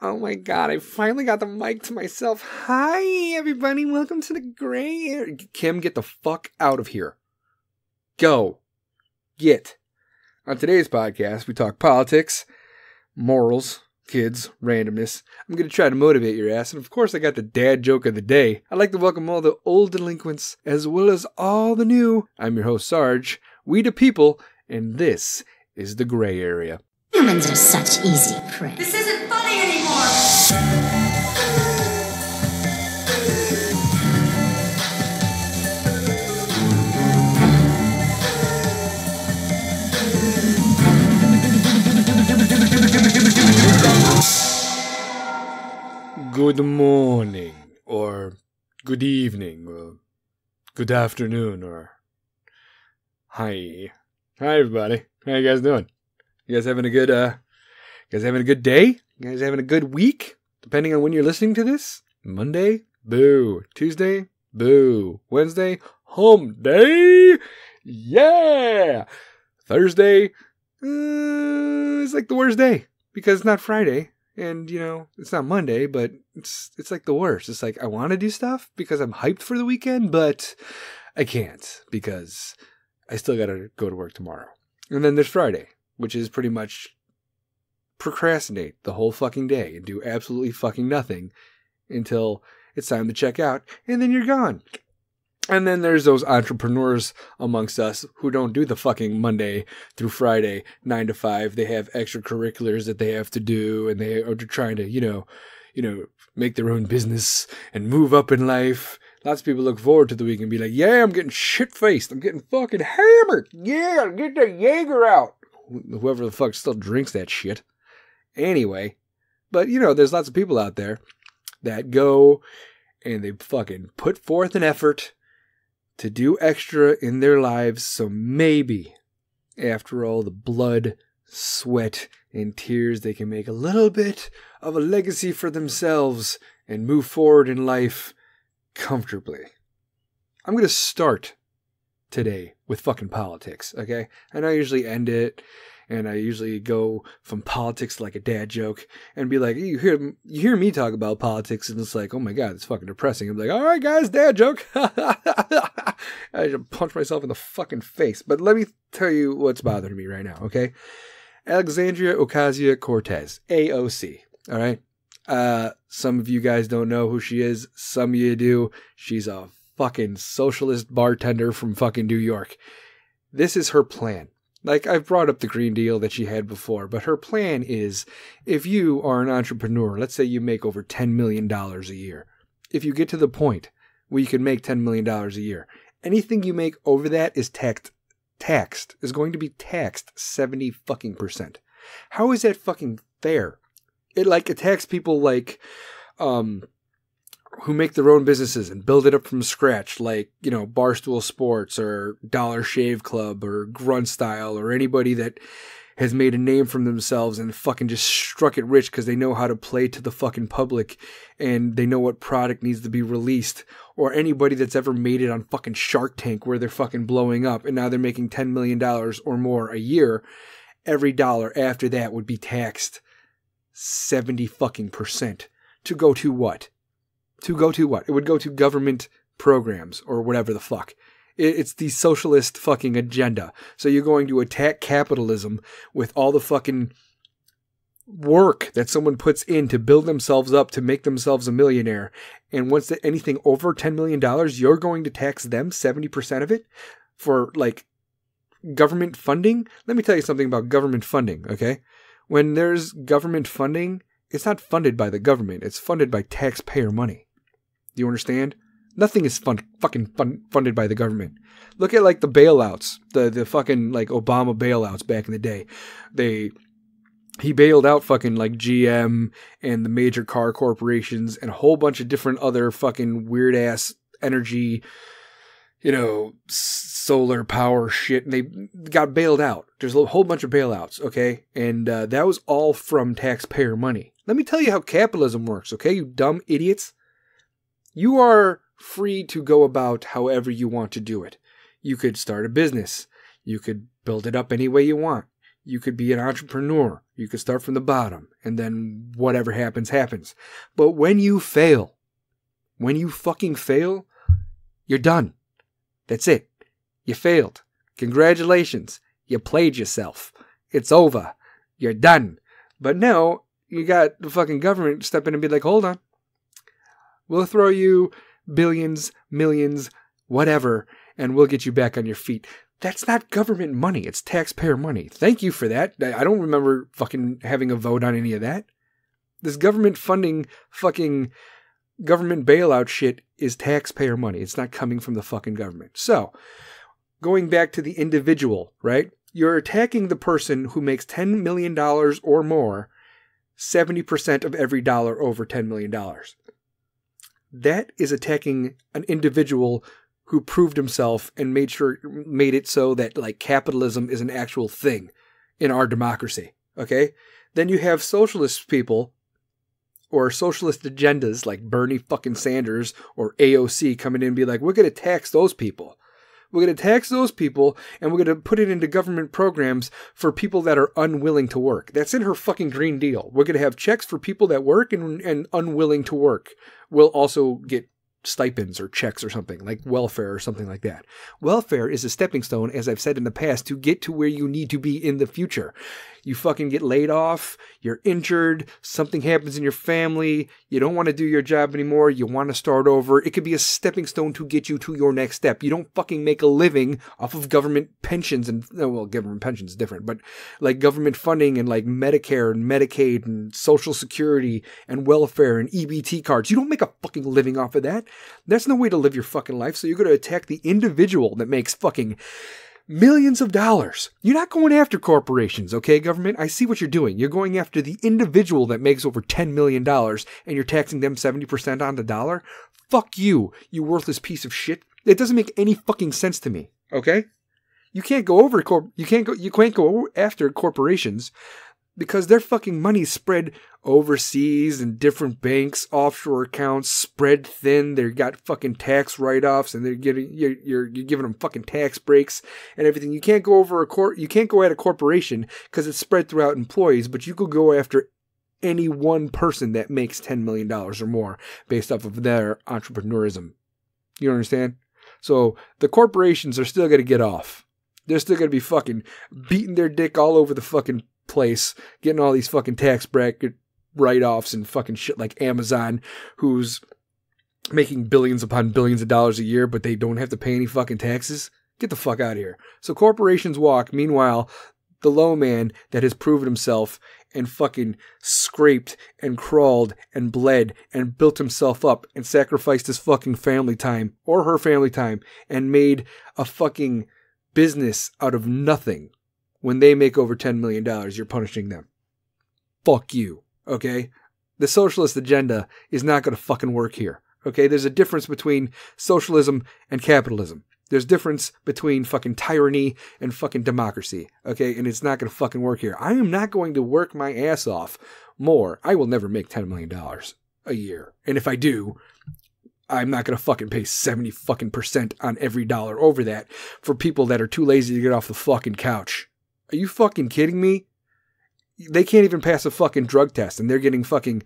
Oh my god, I finally got the mic to myself. Hi, everybody. Welcome to the gray area. Kim, get the fuck out of here. Go. Get. On today's podcast, we talk politics, morals, kids, randomness. I'm going to try to motivate your ass. And of course, I got the dad joke of the day. I'd like to welcome all the old delinquents as well as all the new. I'm your host, Sarge. We the people, and this is the gray area. Humans are such easy prey. This isn't funny anymore! Good morning, or good evening, or good afternoon, or hi. Hi, everybody. How you guys doing? You guys having a good, day? You guys having a good week? Depending on when you're listening to this? Monday? Boo. Tuesday? Boo. Wednesday? Hump day? Yeah! Thursday? It's like the worst day. Because it's not Friday. And, you know, it's not Monday, but it's like the worst. It's like, I want to do stuff because I'm hyped for the weekend, but I can't because I still got to go to work tomorrow. And then there's Friday, which is pretty much procrastinate the whole fucking day and do absolutely fucking nothing until it's time to check out, and then you're gone. And then there's those entrepreneurs amongst us who don't do the fucking Monday through Friday, 9 to 5. They have extracurriculars that they have to do, and they are trying to, you know, make their own business and move up in life. Lots of people look forward to the week and be like, yeah, I'm getting shit-faced. I'm getting fucking hammered. Yeah, get the Jaeger out. Whoever the fuck still drinks that shit. Anyway, but, you know, there's lots of people out there that go and they fucking put forth an effort to do extra in their lives, so maybe, after all the blood, sweat, and tears, they can make a little bit of a legacy for themselves and move forward in life comfortably. I'm going to start today with fucking politics, okay? And I usually end it, and I usually go from politics to like a dad joke and be like, you hear me talk about politics, and it's like, oh my god, it's fucking depressing. I'm like, all right, guys, dad joke. I should punch myself in the fucking face. But let me tell you what's bothering me right now, okay? Alexandria Ocasio-Cortez, AOC, all right? Some of you guys don't know who she is. Some of you do. She's a fucking socialist bartender from fucking New York. This is her plan. Like, I've brought up the Green Deal that she had before, but her plan is, if you are an entrepreneur, let's say you make over $10 million a year, if you get to the point where you can make $10 million a year, anything you make over that is is going to be taxed 70 fucking %. How is that fucking fair? It attacks people like, who make their own businesses and build it up from scratch, like, you know, Barstool Sports or Dollar Shave Club or Grunt Style or anybody that has made a name for themselves and fucking just struck it rich because they know how to play to the fucking public and they know what product needs to be released, or anybody that's ever made it on fucking Shark Tank where they're fucking blowing up and now they're making $10 million or more a year. Every dollar after that would be taxed 70 fucking %. To go to what? To go to what? It would go to government programs or whatever the fuck. It's the socialist fucking agenda. So you're going to attack capitalism with all the fucking work that someone puts in to build themselves up to make themselves a millionaire. And once anything over $10 million, you're going to tax them 70% of it for like government funding. Let me tell you something about government funding, okay? When there's government funding, it's not funded by the government. It's funded by taxpayer money. Do you understand? Nothing is funded by the government. Look at like the bailouts, the fucking like Obama bailouts back in the day. He bailed out fucking like GM and the major car corporations and a whole bunch of different other fucking weird ass energy, you know, solar power shit. And they got bailed out. There's a whole bunch of bailouts, okay? And that was all from taxpayer money. Let me tell you how capitalism works, okay, you dumb idiots? You are free to go about however you want to do it. You could start a business. You could build it up any way you want. You could be an entrepreneur. You could start from the bottom, and then whatever happens, happens. But when you fail, when you fucking fail, you're done. That's it. You failed. Congratulations. You played yourself. It's over. You're done. But now, you got the fucking government step in and be like, hold on. We'll throw you billions, millions, whatever, and we'll get you back on your feet. That's not government money. It's taxpayer money. Thank you for that. I don't remember fucking having a vote on any of that. This government funding fucking government bailout shit is taxpayer money. It's not coming from the fucking government. So, going back to the individual, right? You're attacking the person who makes $10 million or more, 70% of every dollar over $10 million. That is attacking an individual who proved himself and made it so that like capitalism is an actual thing in our democracy. Okay? Then you have socialist people or socialist agendas like Bernie fucking Sanders or AOC coming in and be like, we're going to tax those people. We're going to tax those people and we're going to put it into government programs for people that are unwilling to work. That's in her fucking Green Deal. We're going to have checks for people that work and unwilling to work will also get stipends or checks or something like welfare or something like that. Welfare is a stepping stone, as I've said in the past, to get to where you need to be in the future. You fucking get laid off, you're injured, something happens in your family, you don't want to do your job anymore, you want to start over. It could be a stepping stone to get you to your next step. You don't fucking make a living off of government pensions and, well, government pensions is different, but like government funding and like Medicare and Medicaid and Social Security and welfare and EBT cards. You don't make a fucking living off of that. That's no way to live your fucking life. So you're going to attack the individual that makes fucking millions of dollars. You're not going after corporations, okay, government? I see what you're doing. You're going after the individual that makes over $10 million and you're taxing them 70% on the dollar? Fuck you, you worthless piece of shit. It doesn't make any fucking sense to me, okay? You can't go after corporations because their fucking money's spread overseas in different banks, offshore accounts, spread thin. They got fucking tax write-offs, and you're giving them fucking tax breaks and everything. You can't go at a corporation because it's spread throughout employees, but you could go after any one person that makes $10 million or more based off of their entrepreneurism. You understand? So the corporations are still going to get off. They're still going to be fucking beating their dick all over the fucking place, getting all these fucking tax bracket write-offs and fucking shit like Amazon, who's making billions upon billions of dollars a year, but they don't have to pay any fucking taxes. Get the fuck out of here. So corporations walk. Meanwhile, the low man that has proven himself and fucking scraped and crawled and bled and built himself up and sacrificed his fucking family time or her family time and made a fucking business out of nothing. When they make over $10 million, you're punishing them. Fuck you, okay? The socialist agenda is not going to fucking work here, okay? There's a difference between socialism and capitalism. There's a difference between fucking tyranny and fucking democracy, okay? And it's not going to fucking work here. I am not going to work my ass off more. I will never make $10 million a year. And if I do, I'm not going to fucking pay 70 fucking % on every dollar over that for people that are too lazy to get off the fucking couch. Are you fucking kidding me? They can't even pass a fucking drug test and they're getting fucking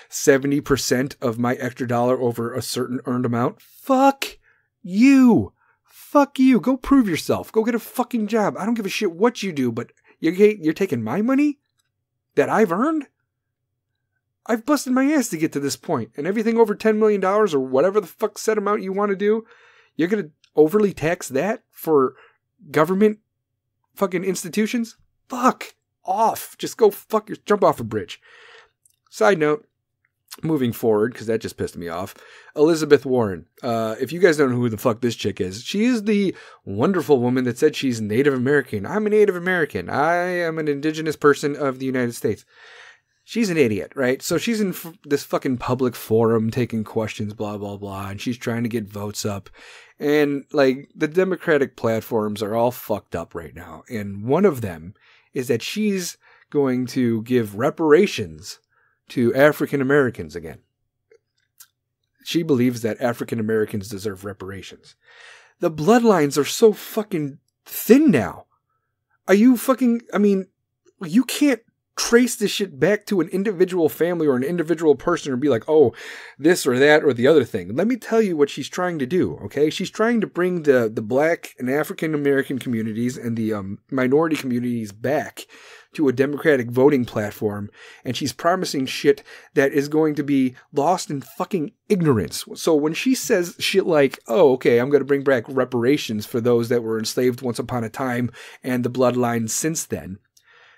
70% of my extra dollar over a certain earned amount? Fuck you. Fuck you. Go prove yourself. Go get a fucking job. I don't give a shit what you do, but you're taking my money that I've earned? I've busted my ass to get to this point, and everything over $10 million or whatever the fuck set amount you want to do, you're going to overly tax that for government fucking institutions? Fuck off. Just go jump off a bridge. Side note, moving forward, because that just pissed me off, Elizabeth Warren. If you guys don't know who the fuck this chick is, she is the wonderful woman that said she's Native American. I'm a Native American. I am an indigenous person of the United States. She's an idiot, right? So she's in this fucking public forum taking questions, blah, blah, blah, and she's trying to get votes up. And, like, the Democratic platforms are all fucked up right now. And one of them is that she's going to give reparations to African Americans again. She believes that African Americans deserve reparations. The bloodlines are so fucking thin now. Are you fucking, I mean, you can't trace this shit back to an individual family or an individual person and be like, oh, this or that or the other thing. Let me tell you what she's trying to do, okay? She's trying to bring the Black and African American communities and the minority communities back to a democratic voting platform, and she's promising shit that is going to be lost in fucking ignorance. So when she says shit like, oh, okay, I'm going to bring back reparations for those that were enslaved once upon a time and the bloodline since then,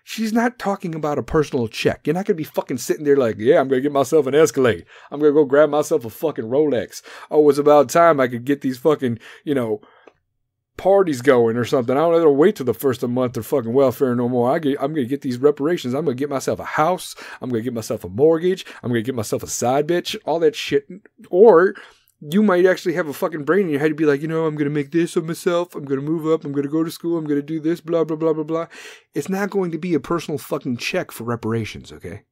she's not talking about a personal check. You're not going to be fucking sitting there like, yeah, I'm going to get myself an Escalade. I'm going to go grab myself a fucking Rolex. Oh, it's about time I could get these fucking, parties going or something. I don't have to wait till the first of the month or fucking welfare no more. I'm going to get these reparations. I'm going to get myself a house. I'm going to get myself a mortgage. I'm going to get myself a side bitch. All that shit. Or you might actually have a fucking brain in your head to be like, I'm going to make this of myself. I'm going to move up. I'm going to go to school. I'm going to do this, blah, blah, blah, blah, blah. It's not going to be a personal fucking check for reparations, okay?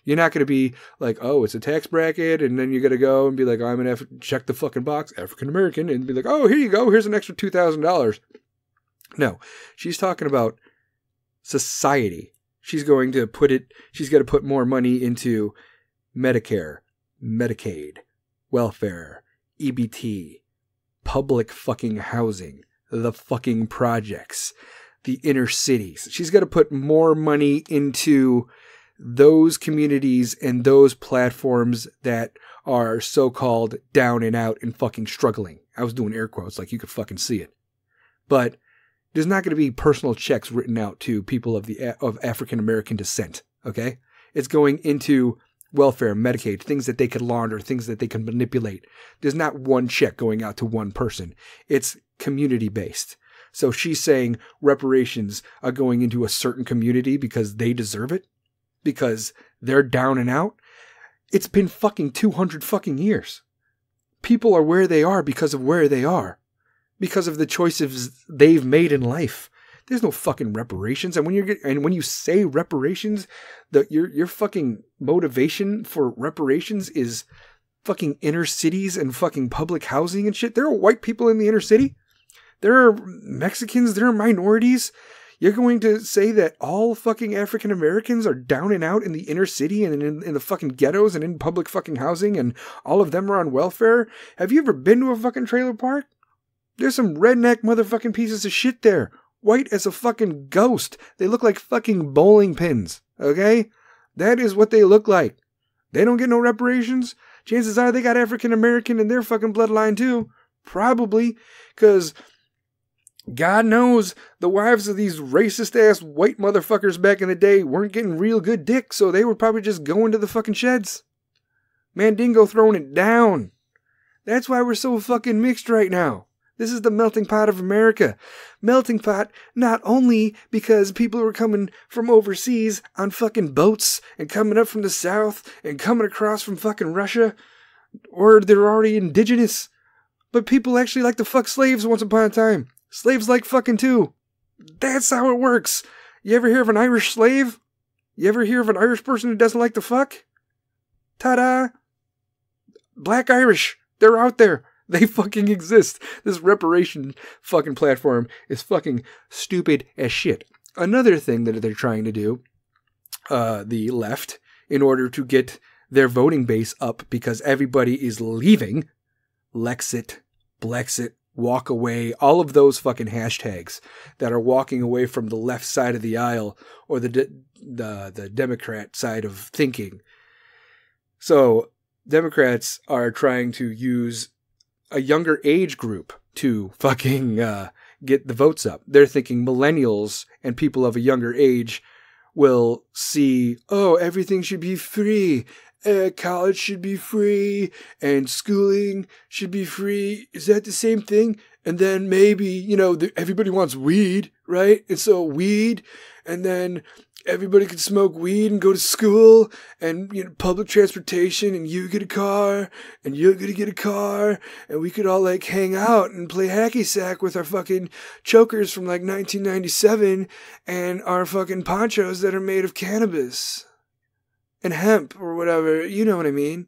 You're not going to be like, oh, it's a tax bracket, and then you're going to go and be like, oh, I'm going to check the fucking box, African American, and be like, oh, here you go, here's an extra $2,000. No, she's talking about society. She's going to put more money into Medicare, Medicaid, welfare, EBT, public fucking housing, the fucking projects, the inner cities. She's got to put more money into those communities and those platforms that are so-called down and out and fucking struggling. I was doing air quotes like you could fucking see it. But there's not going to be personal checks written out to people of African American descent, okay? It's going into welfare, Medicaid, things that they can launder, things that they can manipulate. There's not one check going out to one person. It's community-based. So she's saying reparations are going into a certain community because they deserve it? Because they're down and out. It's been fucking 200 fucking years. People are where they are because of where they are. Because of the choices they've made in life. There's no fucking reparations. And when you say reparations, your fucking motivation for reparations is fucking inner cities and fucking public housing and shit. There are white people in the inner city. There are Mexicans. There are minorities. You're going to say that all fucking African Americans are down and out in the inner city and in the fucking ghettos and in public fucking housing and all of them are on welfare? Have you ever been to a fucking trailer park? There's some redneck motherfucking pieces of shit there. White as a fucking ghost. They look like fucking bowling pins. Okay? That is what they look like. They don't get no reparations. Chances are they got African American in their fucking bloodline too. Probably. Because God knows the wives of these racist-ass white motherfuckers back in the day weren't getting real good dick, so they were probably just going to the fucking sheds. Mandingo throwing it down. That's why we're so fucking mixed right now. This is the melting pot of America. Melting pot not only because people were coming from overseas on fucking boats and coming up from the south and coming across from fucking Russia, or they're already indigenous, but people actually like to fuck slaves once upon a time. Slaves like fucking too. That's how it works. You ever hear of an Irish slave? You ever hear of an Irish person who doesn't like to fuck? Ta-da! Black Irish. They're out there. They fucking exist. This reparation fucking platform is fucking stupid as shit. Another thing that they're trying to do, the left, in order to get their voting base up because everybody is leaving, Lexit, Blexit, walk away, all of those fucking hashtags that are walking away from the left side of the aisle or the Democrat side of thinking. So Democrats are trying to use a younger age group to fucking get the votes up. They're thinking millennials and people of a younger age will see, oh, everything should be free. College should be free and schooling should be free. Is that the same thing? And then maybe, everybody wants weed, right? And so weed, and then everybody can smoke weed and go to school and, public transportation, and you get a car and you're going to get a car, and we could all like hang out and play hacky sack with our fucking chokers from like 1997 and our fucking ponchos that are made of cannabis and hemp or whatever. You know what I mean?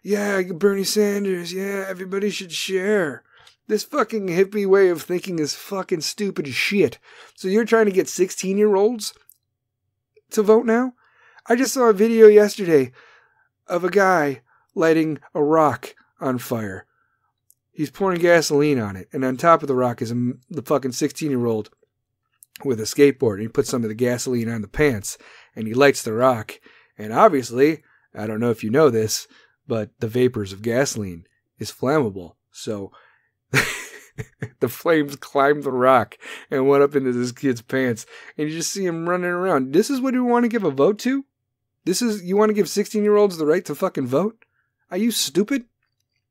Yeah, Bernie Sanders. Yeah, everybody should share. This fucking hippie way of thinking is fucking stupid as shit. So you're trying to get 16-year-olds to vote now? I just saw a video yesterday of a guy lighting a rock on fire. He's pouring gasoline on it, and on top of the rock is the fucking 16-year-old with a skateboard, and he puts some of the gasoline on the pants, and he lights the rock. And obviously, I don't know if you know this, but the vapors of gasoline is flammable. So the flames climbed the rock and went up into this kid's pants, and you just see him running around. This is what you want to give a vote to? You want to give 16-year-olds the right to fucking vote? Are you stupid?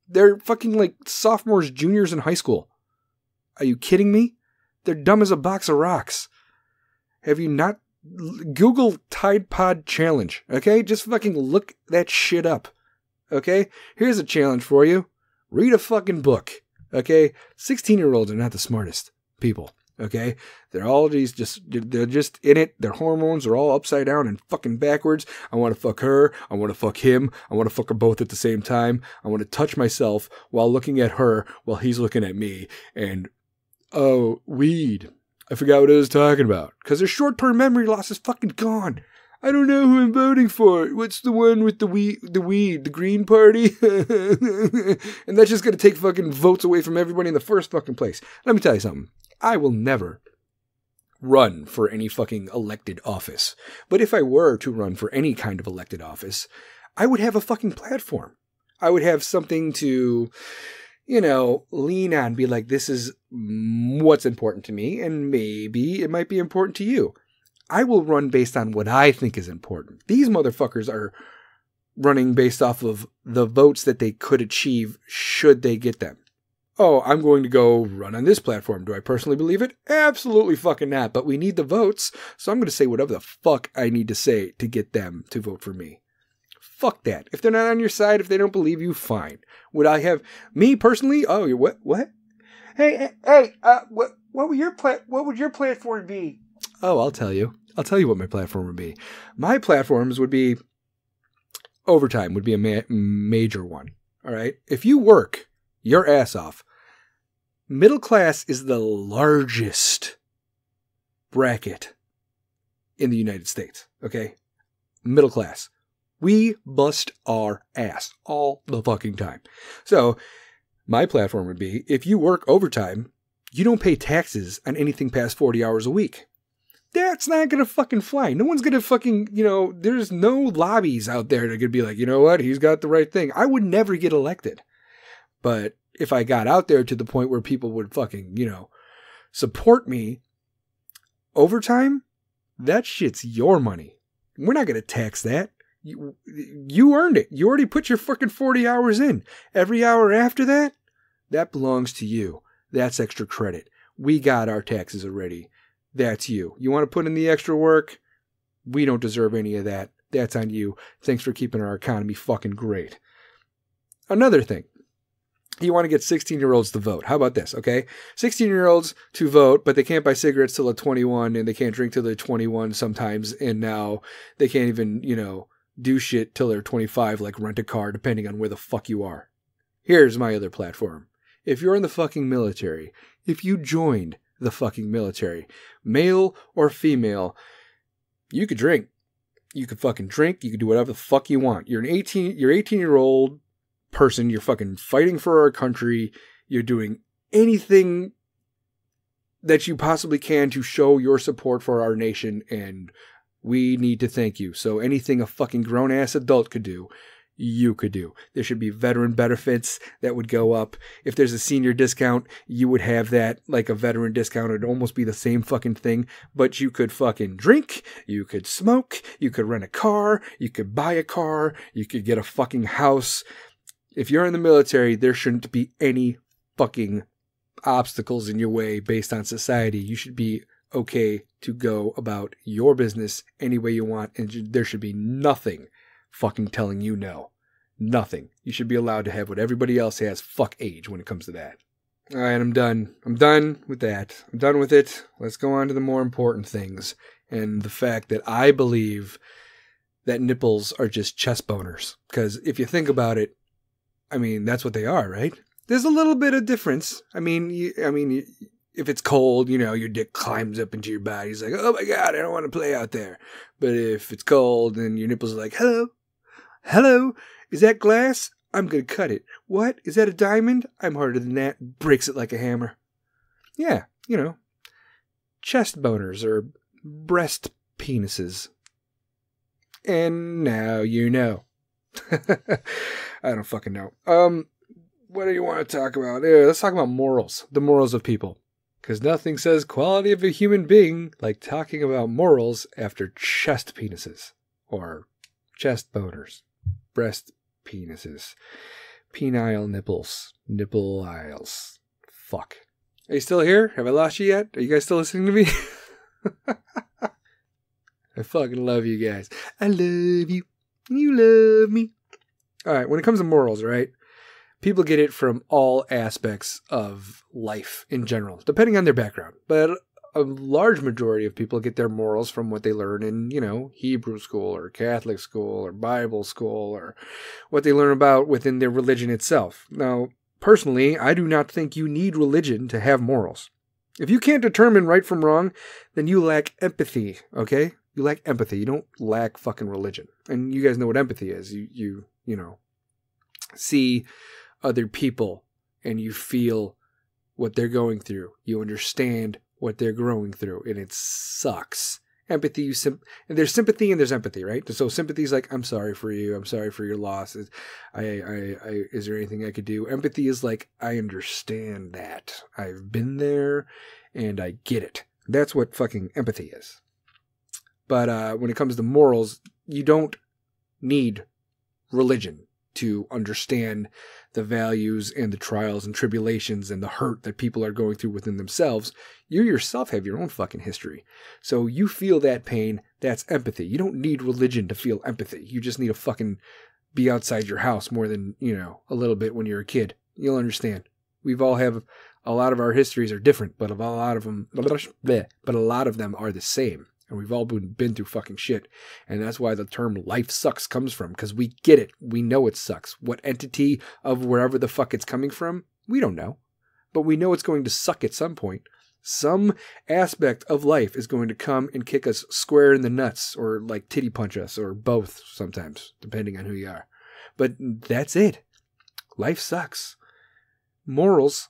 They're fucking like sophomores, juniors in high school. Are you kidding me? They're dumb as a box of rocks. Have you not? Google Tide Pod Challenge, okay? Just fucking look that shit up, okay? Here's a challenge for you. Read a fucking book, okay? 16-year-olds are not the smartest people, okay? They're just in it. Their hormones are all upside down and fucking backwards. I want to fuck her. I want to fuck him. I want to fuck her both at the same time. I want to touch myself while looking at her while he's looking at me. And, oh, weed. I forgot what I was talking about. Because their short-term memory loss is fucking gone. I don't know who I'm voting for. What's the one with the weed, the Green Party? And that's just going to take fucking votes away from everybody in the first fucking place. Let me tell you something. I will never run for any fucking elected office. But if I were to run for any kind of elected office, I would have a fucking platform. I would have something to, lean on, be like, this is what's important to me, and maybe it might be important to you. I will run based on what I think is important. These motherfuckers are running based off of the votes that they could achieve should they get them. Oh, I'm going to go run on this platform. Do I personally believe it? Absolutely fucking not. But we need the votes, so I'm going to say whatever the fuck I need to say to get them to vote for me. Fuck that. If they're not on your side, if they don't believe you, fine. Would I have me personally? Oh, what? Hey, what would your platform be? Oh, I'll tell you. I'll tell you what my platform would be. My platforms would be overtime would be a major one. All right. If you work your ass off, middle class is the largest bracket in the United States. Okay. Middle class. We bust our ass all the fucking time. So my platform would be, if you work overtime, you don't pay taxes on anything past 40 hours a week. That's not going to fucking fly. No one's going to fucking, there's no lobbies out there that could be like, you know what? He's got the right thing. I would never get elected. But if I got out there to the point where people would fucking, support me, overtime, that shit's your money. We're not going to tax that. You earned it. You already put your fucking 40 hours in. Every hour after that, that belongs to you. That's extra credit. We got our taxes already. That's you. You want to put in the extra work? We don't deserve any of that. That's on you. Thanks for keeping our economy fucking great. Another thing. You want to get 16-year-olds to vote. How about this, okay? 16-year-olds to vote, but they can't buy cigarettes till they're 21, and they can't drink till they're 21 sometimes, and now they can't even, do shit till they're 25, like rent a car, depending on where the fuck you are. Here's my other platform. If you're in the fucking military, if you joined the fucking military, male or female, you could drink. You could fucking drink. You could do whatever the fuck you want. You're 18-year-old person. You're fucking fighting for our country. You're doing anything that you possibly can to show your support for our nation, and we need to thank you. So anything a fucking grown-ass adult could do, you could do. There should be veteran benefits that would go up. If there's a senior discount, you would have that like a veteran discount. It'd almost be the same fucking thing, but you could fucking drink, you could smoke, you could rent a car, you could buy a car, you could get a fucking house. If you're in the military, there shouldn't be any fucking obstacles in your way based on society. You should be okay to go about your business any way you want, and there should be nothing fucking telling you no. Nothing. You should be allowed to have what everybody else has. Fuck age when it comes to that. All right, I'm done. I'm done with that. I'm done with it. Let's go on to the more important things, and the fact that I believe that nipples are just chest boners. Because if you think about it, I mean, that's what they are, right? There's a little bit of difference. I mean, if it's cold, your dick climbs up into your body. It's like, oh my God, I don't want to play out there. But if it's cold, then your nipples are like, hello, is that glass? I'm going to cut it. What? Is that a diamond? I'm harder than that. Breaks it like a hammer. Yeah, chest boners or breast penises. And now you know. I don't fucking know. What do you want to talk about? Let's talk about morals. The morals of people. Because nothing says quality of a human being like talking about morals after chest penises. Or chest boners. Breast penises. Penile nipples. Nipple aisles. Fuck. Are you still here? Have I lost you yet? Are you guys still listening to me? I fucking love you guys. I love you. You love me. Alright, when it comes to morals, right? People get it from all aspects of life in general, depending on their background. But a large majority of people get their morals from what they learn in, Hebrew school or Catholic school or Bible school or what they learn about within their religion itself. Now, personally, I do not think you need religion to have morals. If you can't determine right from wrong, then you lack empathy, okay? You lack empathy. You don't lack fucking religion. And you guys know what empathy is. You see other people and you feel what they're going through. You understand what they're growing through, and it sucks. Empathy, and there's sympathy and there's empathy, right? So sympathy is like, I'm sorry for you. I'm sorry for your loss. Is there anything I could do? Empathy is like, I understand that. I've been there and I get it. That's what fucking empathy is. But when it comes to morals, you don't need religion to understand the values and the trials and tribulations and the hurt that people are going through within themselves. You yourself have your own fucking history. So you feel that pain, that's empathy. You don't need religion to feel empathy. You just need to fucking be outside your house more than, a little bit when you're a kid. You'll understand. We've all have, a lot of our histories are different, but a lot of them are the same. And we've all been through fucking shit. And that's why the term life sucks comes from. Because we get it. We know it sucks. What entity of wherever the fuck it's coming from, we don't know. But we know it's going to suck at some point. Some aspect of life is going to come and kick us square in the nuts. Or like titty punch us. Or both sometimes. Depending on who you are. But that's it. Life sucks. Morals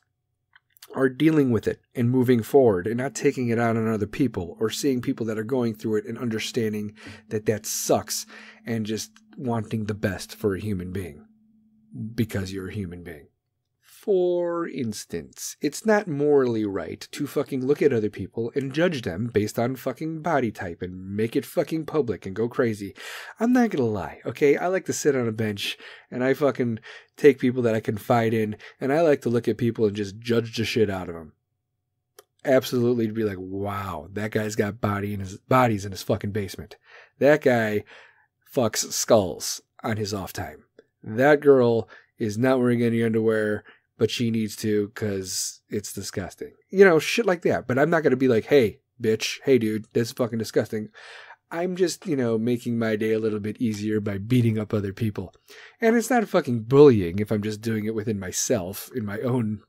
are dealing with it and moving forward and not taking it out on other people or seeing people that are going through it and understanding that sucks and just wanting the best for a human being because you're a human being. For instance, it's not morally right to fucking look at other people and judge them based on fucking body type and make it fucking public and go crazy. I'm not gonna lie, okay? I like to sit on a bench and I fucking take people that I confide in and I like to look at people and just judge the shit out of them. Absolutely to be like, wow, that guy's got bodies in his fucking basement. That guy fucks skulls on his off time. That girl is not wearing any underwear, but she needs to because it's disgusting. Shit like that. But I'm not going to be like, hey, bitch, hey, dude, that's fucking disgusting. I'm just, making my day a little bit easier by beating up other people. And it's not fucking bullying if I'm just doing it within myself, in my own,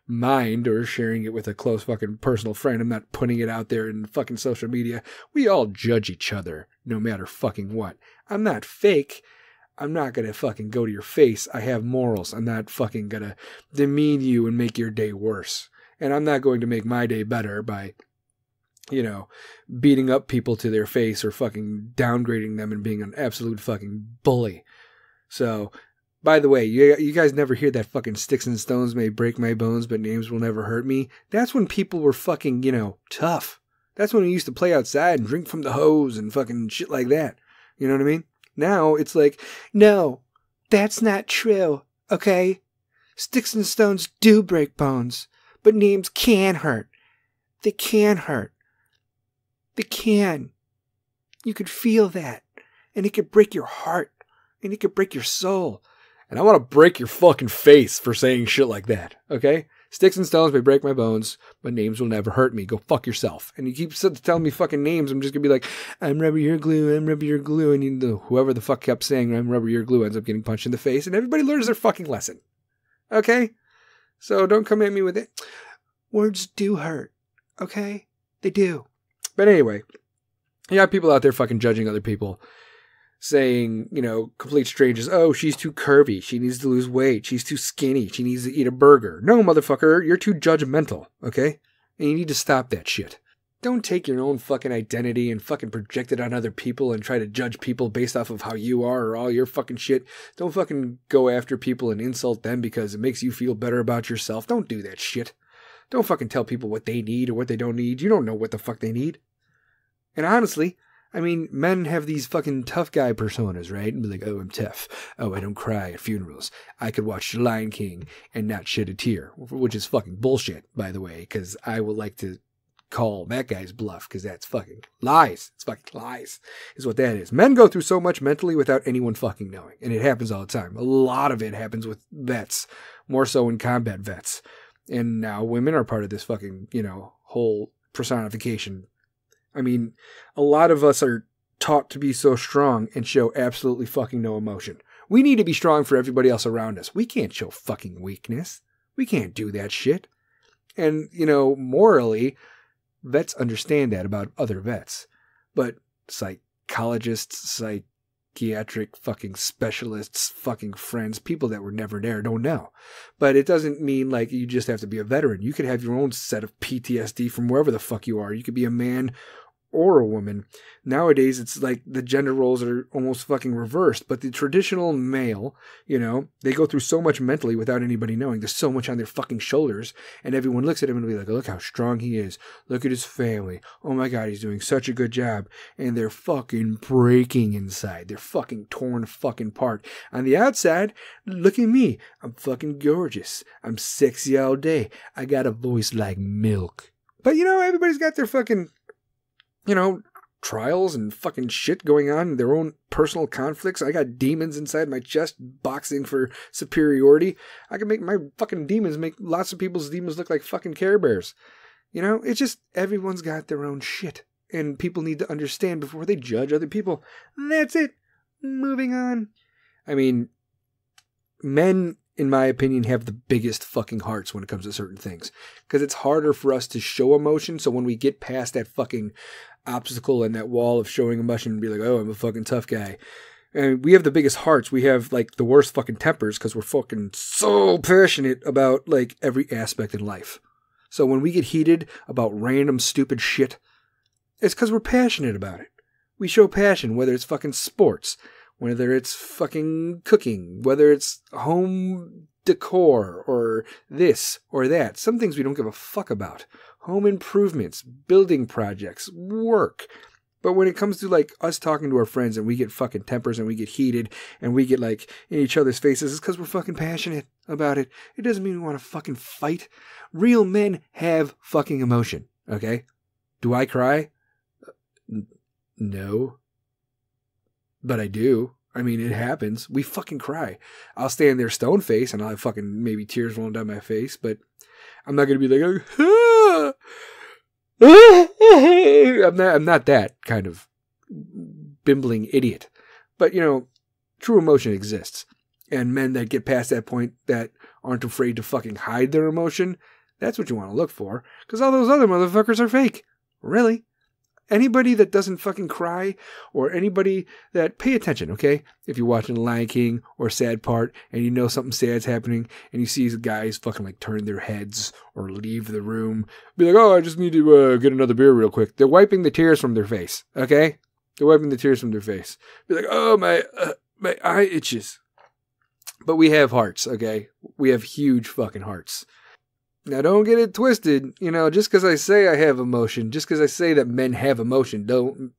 mind, or sharing it with a close fucking personal friend. I'm not putting it out there in fucking social media. We all judge each other, no matter fucking what. I'm not fake. I'm not going to fucking go to your face. I have morals. I'm not fucking going to demean you and make your day worse. And I'm not going to make my day better by, beating up people to their face or fucking downgrading them and being an absolute fucking bully. So, by the way, you guys never hear that fucking sticks and stones may break my bones, but names will never hurt me. That's when people were fucking, tough. That's when we used to play outside and drink from the hose and fucking shit like that. You know what I mean? Now it's like, no, that's not true, okay? Sticks and stones do break bones, but names can hurt. They can hurt. They can. You could feel that, and it could break your heart, and it could break your soul. And I want to break your fucking face for saying shit like that, okay? Sticks and stones may break my bones, but names will never hurt me. Go fuck yourself. And you keep telling me fucking names, I'm just going to be like, I'm rubber, you're glue, I'm rubber, you're glue. And whoever the fuck kept saying I'm rubber, you're glue ends up getting punched in the face. And everybody learns their fucking lesson. Okay? So don't come at me with it. Words do hurt. Okay? They do. But anyway, you got people out there fucking judging other people. Saying, complete strangers, oh, she's too curvy. She needs to lose weight. She's too skinny. She needs to eat a burger. No, motherfucker, you're too judgmental, okay? And you need to stop that shit. Don't take your own fucking identity and fucking project it on other people and try to judge people based off of how you are or all your fucking shit. Don't fucking go after people and insult them because it makes you feel better about yourself. Don't do that shit. Don't fucking tell people what they need or what they don't need. You don't know what the fuck they need. And honestly, men have these fucking tough guy personas, right? And be like, oh, I'm tough. Oh, I don't cry at funerals. I could watch The Lion King and not shed a tear, which is fucking bullshit, by the way, because I would like to call that guy's bluff, because that's fucking lies. It's fucking lies, is what that is. Men go through so much mentally without anyone fucking knowing, and it happens all the time. A lot of it happens with vets, more so in combat vets. And now women are part of this fucking, whole personification. A lot of us are taught to be so strong and show absolutely fucking no emotion. We need to be strong for everybody else around us. We can't show fucking weakness. We can't do that shit. And, morally, vets understand that about other vets. But psychologists, psychiatric fucking specialists, fucking friends, people that were never there don't know. But it doesn't mean like you just have to be a veteran. You could have your own set of PTSD from wherever the fuck you are. You could be a man or a woman. Nowadays, it's like the gender roles are almost fucking reversed. But the traditional male, they go through so much mentally without anybody knowing. There's so much on their fucking shoulders. And everyone looks at him and be like, look how strong he is. Look at his family. Oh my God, he's doing such a good job. And they're fucking breaking inside. They're fucking torn fucking apart. On the outside, look at me. I'm fucking gorgeous. I'm sexy all day. I got a voice like milk. But everybody's got their fucking trials and fucking shit going on, their own personal conflicts. I got demons inside my chest boxing for superiority. I can make my fucking demons make lots of people's demons look like fucking Care Bears. It's just everyone's got their own shit. And people need to understand before they judge other people. That's it. Moving on. Men, in my opinion, have the biggest fucking hearts when it comes to certain things. Because it's harder for us to show emotion. So when we get past that fucking obstacle and that wall of showing emotion and be like, oh, I'm a fucking tough guy. And we have the biggest hearts. We have like the worst fucking tempers because we're fucking so passionate about like every aspect in life. So when we get heated about random stupid shit, it's because we're passionate about it. We show passion, whether it's fucking sports, whether it's fucking cooking, whether it's home decor or this or that. Some things we don't give a fuck about. Home improvements, building projects, work. But when it comes to like us talking to our friends and we get fucking tempers and we get heated and we get like in each other's faces, it's because we're fucking passionate about it. It doesn't mean we want to fucking fight. Real men have fucking emotion, okay? Do I cry? No. But I do. It happens. We fucking cry. I'll stand there stone face and I'll have fucking maybe tears rolling down my face, but I'm not going to be like, ah! I'm not that kind of bimbling idiot. But, true emotion exists. And men that get past that point that aren't afraid to fucking hide their emotion, that's what you want to look for. Because all those other motherfuckers are fake. Really. Anybody that doesn't fucking cry or anybody that, pay attention, okay? If you're watching The Lion King or Sad Part and you know something sad's happening and you see these guys fucking like turn their heads or leave the room, be like, oh, I just need to get another beer real quick. They're wiping the tears from their face, okay? They're wiping the tears from their face. Be like, oh, my eye itches. But we have hearts, okay? We have huge fucking hearts. Now, don't get it twisted. Just because I say I have emotion, just because I say that men have emotion,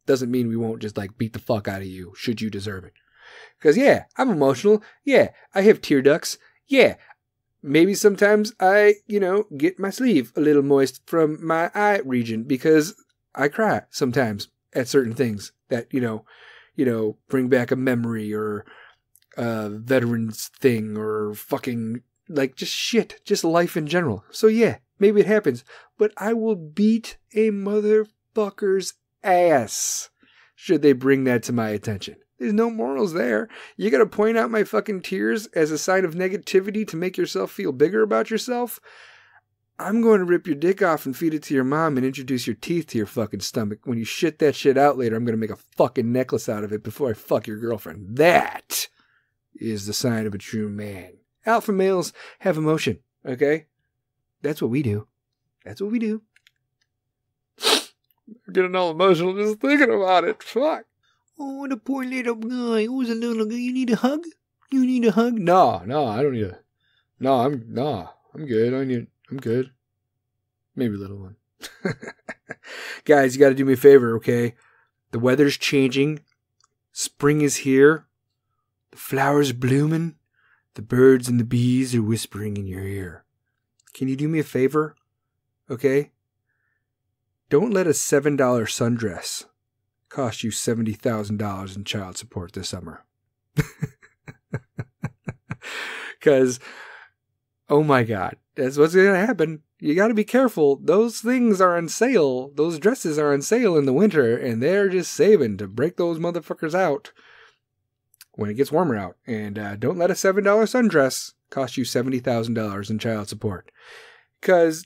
doesn't mean we won't just like beat the fuck out of you should you deserve it. Because, yeah, I'm emotional. Yeah, I have tear ducts. Yeah, maybe sometimes I, get my sleeve a little moist from my eye region because I cry sometimes at certain things that, bring back a memory or a veteran's thing or fucking like just shit, just life in general. So yeah, maybe it happens, but I will beat a motherfucker's ass should they bring that to my attention. There's no morals there. You gotta point out my fucking tears as a sign of negativity to make yourself feel bigger about yourself? I'm going to rip your dick off and feed it to your mom and introduce your teeth to your fucking stomach. When you shit that shit out later, I'm going to make a fucking necklace out of it before I fuck your girlfriend. That is the sign of a true man. Alpha males have emotion, okay? That's what we do. That's what we do. I'm getting all emotional just thinking about it. Fuck. Oh, the poor little guy. Who's a little guy? You need a hug? You need a hug? No, I don't need a... I'm good. I'm good. Maybe a little one. Guys, you got to do me a favor, okay? The weather's changing. Spring is here. The flowers are blooming. The birds and the bees are whispering in your ear. Can you do me a favor? Okay? Don't let a $7 sundress cost you $70,000 in child support this summer. Because, oh my God, that's what's going to happen. You got to be careful. Those things are on sale. Those dresses are on sale in the winter, and they're just saving to break those motherfuckers out when it gets warmer out. And don't let a $7 sundress cost you $70,000 in child support. Because,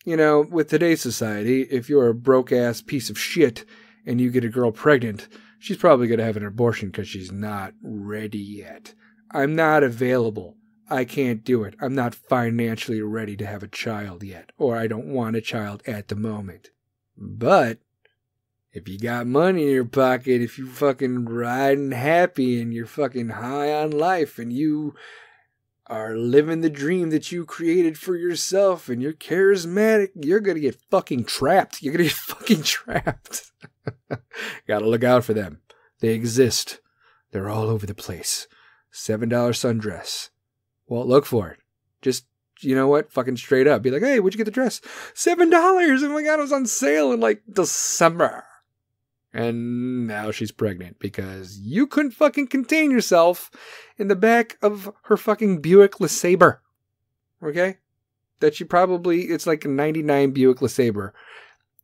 you know, with today's society, if you're a broke-ass piece of shit and you get a girl pregnant, she's probably going to have an abortion because she's not ready yet. I'm not available. I can't do it. I'm not financially ready to have a child yet, or I don't want a child at the moment. But if you got money in your pocket, if you fucking riding happy and you're fucking high on life and you are living the dream that you created for yourself and you're charismatic, you're going to get fucking trapped. You're going to get fucking trapped. Gotta look out for them. They exist. They're all over the place. $7 sundress. Well, look for it. Just, you know what? Fucking straight up. Be like, hey, where'd you get the dress? $7. Oh my God, it was on sale in like December. And now she's pregnant because you couldn't fucking contain yourself in the back of her fucking Buick LeSabre. Okay? That she probably, it's like a 99 Buick LeSabre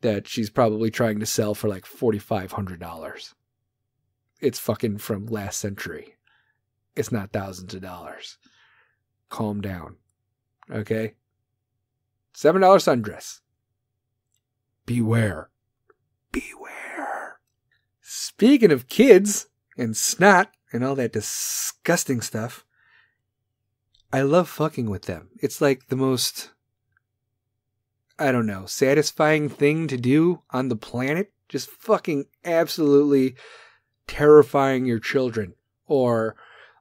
that she's probably trying to sell for like $4,500. It's fucking from last century. It's not thousands of dollars. Calm down. Okay? $7 sundress. Beware. Beware. Speaking of kids and snot and all that disgusting stuff, I love fucking with them. It's like the most, I don't know, satisfying thing to do on the planet. Just fucking absolutely terrifying your children or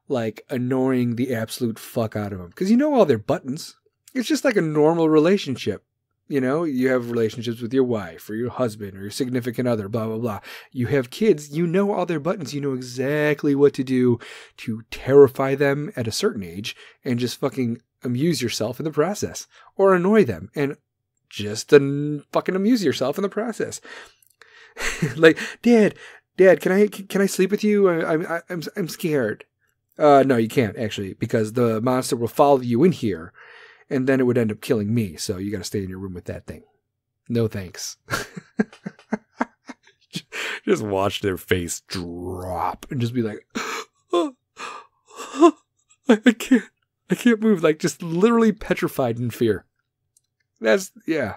like annoying the absolute fuck out of them. Because you know all their buttons. It's just like a normal relationship. You know, you have relationships with your wife or your husband or your significant other, blah, blah, blah. You have kids, you know all their buttons. You know exactly what to do to terrify them at a certain age and just fucking amuse yourself in the process. Or annoy them and just fucking amuse yourself in the process. Like, Dad, can I sleep with you? I'm scared. No, you can't actually, because the monster will follow you in here, and then it would end up killing me. So you got to stay in your room with that thing. No thanks. Just watch their face drop and just be like, oh, I can't move. Like just literally petrified in fear. That's yeah.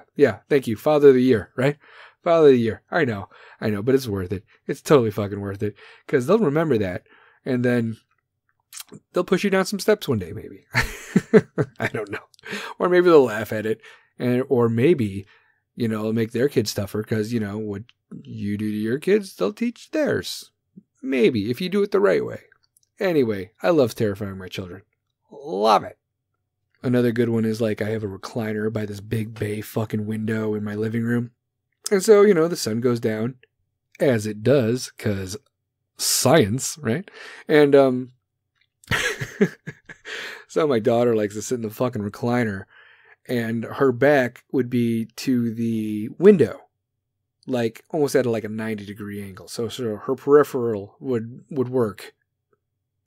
Thank you, Father of the Year, right? Father of the Year. I know, but it's worth it. It's totally fucking worth it because they'll remember that, and then they'll push you down some steps one day, maybe. I don't know. Or maybe they'll laugh at it. Or maybe, you know, it'll make their kids tougher because, you know, what you do to your kids, they'll teach theirs. Maybe, if you do it the right way. Anyway, I love terrifying my children. Love it. Another good one is like I have a recliner by this big bay fucking window in my living room. And so, you know, the sun goes down, as it does, because science, right? And, so my daughter likes to sit in the fucking recliner and her back would be to the window, like almost at like a 90-degree angle. So her peripheral would work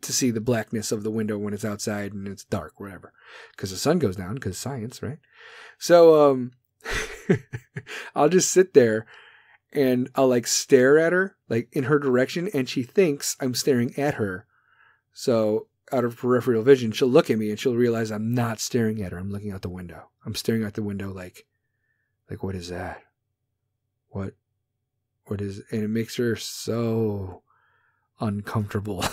to see the blackness of the window when it's outside and it's dark, whatever, because the sun goes down, because science, right? So, I'll just sit there and I'll like stare at her, like in her direction, and she thinks I'm staring at her. So out of peripheral vision, she'll look at me and she'll realize I'm not staring at her. I'm looking out the window. I'm staring out the window like what is that? What is, and it makes her so uncomfortable.